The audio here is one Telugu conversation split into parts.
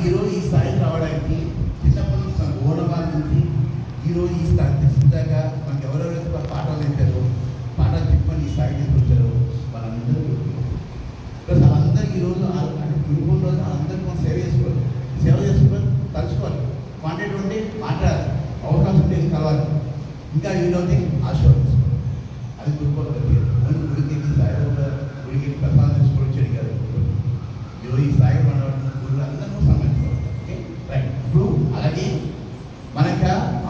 ఈరోజు ఈ స్థాయికి రావడానికి చిన్నప్పటి నుంచి మన ఓనమాల నుంచి ఈరోజు ఈ స్థాయి తీసుకుందాకా మనకి ఎవరెవరైతే పాఠాలు తెచ్చారో పాఠాలు చెప్పుకొని ఈ స్థాయి తీసుకొచ్చారో వాళ్ళందరూ ప్లస్ వాళ్ళందరూ ఈరోజు అంటే గురువుల రోజు అందరికీ మనం సేవ చేసుకోవాలి తలుచుకోవాలి కాంటాక్ట్ ఉంటే మాట్లాడాలి అవకాశం ఉంటే కలవాలి ఇంకా ఈరోజు ఆశీర్వదించుకోవాలి అది గురువుల గుడికి స్థాయి గుడికి ప్రసాదం తీసుకొని వచ్చాడు కదా ఈరోజు ఈ స్థాయి మన గురువులు అందరూ సంబంధించుకోవాలి ఓకే రైట్ ఇప్పుడు అలాగే మనక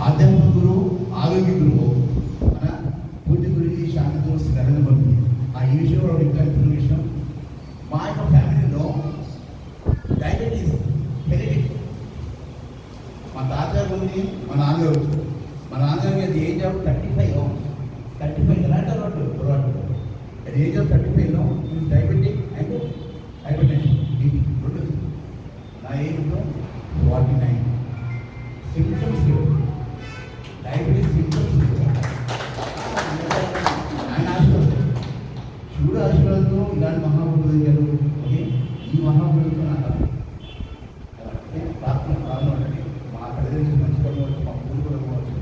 ఆధ్యాత్మిక గురువు ఆరోగ్య గురువు మన పూజ గురించి శాంతి గురించి నరేంద్ర మోదీ ఈ విషయంలో ఇంకా ఇంకొక విషయం మా యొక్క ఫ్యామిలీలో డయాబెటీస్ హెరిడిటీ మా తాతగారు ఉంది మా నాన్నగారికి అది ఏజ్ ఆఫ్ 35 ఎలాంటి అలవాటు అది ఏజ్ ఆఫ్ 35లో డయాబెటిక్ అండ్ హైపర్టెన్షన్ బీపీ రెండు నా ఏజ్లో 49 సిమ్టమ్స్ డయాబెటీస్ సిమ్టమ్స్ ఆయన శివుడు ఆశీర్వాదంతో ఇలాంటి మహాపురుషులు గారు ఓకే ఈ మహాపురుషులతో నాకు ప్రార్థన అంటే మా తల్లిదండ్రులు మంచి పడవచ్చు మా ఊరు కూడా పోవచ్చు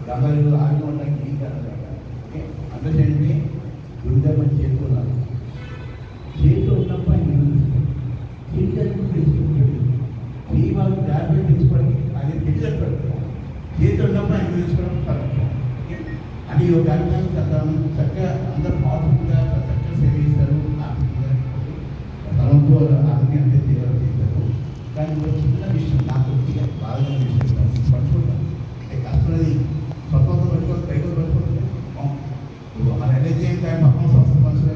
గంగాలో ఆగి ఉండడానికి ఏం కాదు ఓకే అందుచేయండి గురుధర్మం చేరుకున్నారు చేతిలో ఉన్నప్పుడు ఆయన చేతి వాళ్ళు డయాబెటీస్ తెచ్చుకోవడానికి అది తెలియదు చేతిలో ఉన్నప్పుడు ఆయన తెలుసుకోవడం కరెక్ట్ అని ఒక కార్యక్రమం చక్కగా అందరూ పాజిటివ్గా చక్కగా సేవ చేస్తారు ఆర్థికంగా తలంతో ఆరోగ్యం అంతే చేస్తారు కానీ ఒక చిన్న విషయం నాకు కొద్దిగా బాగా విషయం పడుకుంటాను అంటే కష్టమది స్వతంత్రం పట్టుకోవాలి పైకి పట్టుకుంటే మన ఎనర్జీ కానీ మొత్తం సంస్థ మనసు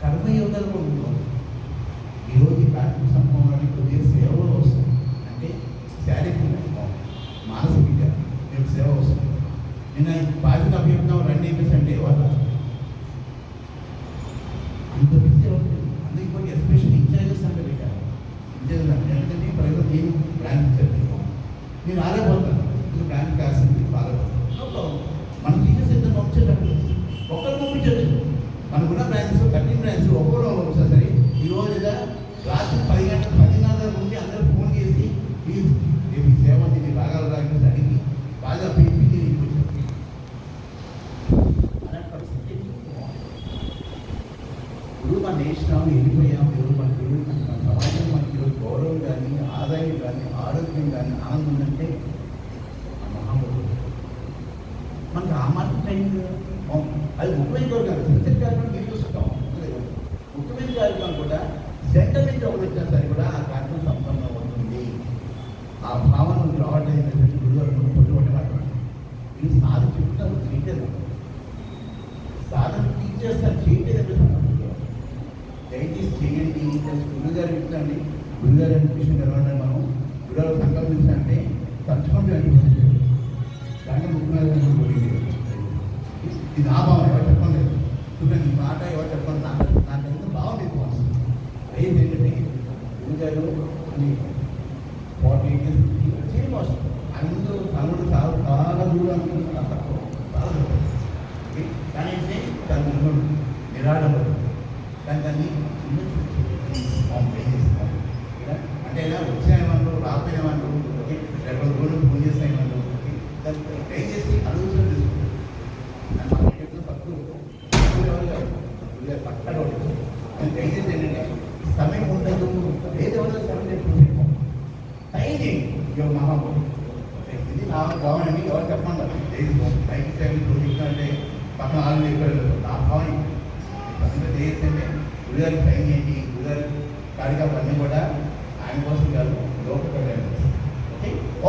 కర్మయోగాలు ఉంటాం ఈరోజు ఈ కార్యక్రమ సంభవానికి కొద్దిగా సేవలు వస్తాయి అంటే శారీరకంగా మానసికంగా మీకు సేవ వస్తుంది నేను బాధ్యత అభ్యర్థం రండి అంటే వాళ్ళు అంత బిజీ అవుతుంది అందుకే కొన్ని ఎస్పెషల్లీ ఇన్ఛార్జెస్ అంటే పెట్టారు ఇన్ఛార్జెస్ అంటే ఎందుకంటే ప్రజలు నేను బ్రాండ్ ఇచ్చారు నేను ఆరైపోతాను ఇది బ్రాండ్ కాసింది బాధపడతాను మన టీచర్స్ ఎంత పంపించేటప్పుడు ఒక్కరు పంపించవచ్చు మనకున్న బ్రాంచెస్ 13 బ్రాంచెస్ ఒక్కరు పంపిస్తారు సరే ఈరోజుగా రాత్రి 10 గంటల నుండి అందరూ ఫోన్ చేసి ఈ సేవ దీన్ని బాగా రాకపోతే అడిగి బాగా పిలిపి నేను అలాంటి పరిస్థితి ఇప్పుడు మన నేషనల్ వెళ్ళిపోయాం ఈరోజు మనకి మన సమాజం మనకి ఈరోజు గౌరవం కానీ ఆదాయం కానీ ఆరోగ్యం కానీ ఆనందం ఉందంటే మహాబోధం మనకి ఆ మాట అది ముఖ్యమైన కార్యక్రమం చిన్న చిన్న కార్యక్రమం మీరు చూసుకుంటాం ముఖ్యమైన కార్యక్రమం కూడా సెంటర్ నుంచి ఒకటి సరే కూడా ఆ కార్యక్రమం సంపన్నం అవుతుంది ఆ భావన రావట్లేదు గురుగారు పొద్దుపట్టి మాట్లాడారు మీరు సాధన చెప్తారు చేయలేదు సాధన టీచర్స్తారు చేయలేదు దయచేసి చేయండి గురుగారు ఇట్లాండి గురుగారు అనే విషయం తెలవండి మనం గురుగారు సంకల్పించాలంటే తలుచుకుంటూ అనిపించారు కానీ ముఖ్యమైన ఇది నా భావన ఎవరు చెప్పలేదు చూడండి ఈ మాట ఎవరు చెప్పండి నాకు ఎంత బాగుంది రేపు ఏంటంటే గురుగారు అని 48 years సేమ్ వస్తుంది అందరూ తమ్ముడు చాలా దూరం అనుకుంటున్నారు తక్కువ చాలా దూరం కానీ అంటే దాన్ని నిరాడపడు కానీ దాన్ని అంటే ఇలా వచ్చాయమన్నారు రాకపోయినామన్నారు ఓకే ఎక్కడ దూరం ఫోన్ చేస్తాయమన్నారు ఓకే దాన్ని ట్రై చేసి అడుగుతున్న తీసుకుంటాం తక్కువ పక్కన నేను ట్రై చేసి ఏంటంటే సమయం ఉండదు ఏదైనా సమయం చెప్పుకుంటే అయింది ఇక మహాబోధి ఇది నా భావన ఎవరు చెప్పండి పైకి సైడ్ అంటే పక్కన ఆళ్ళు చెప్పారు నా భావన చేస్తే గురుగారికి ట్రైన్ చేయండి గురుగారి కాడిగా పని కూడా ఆయన కోసం కాదు లోపల ఓకే ఓ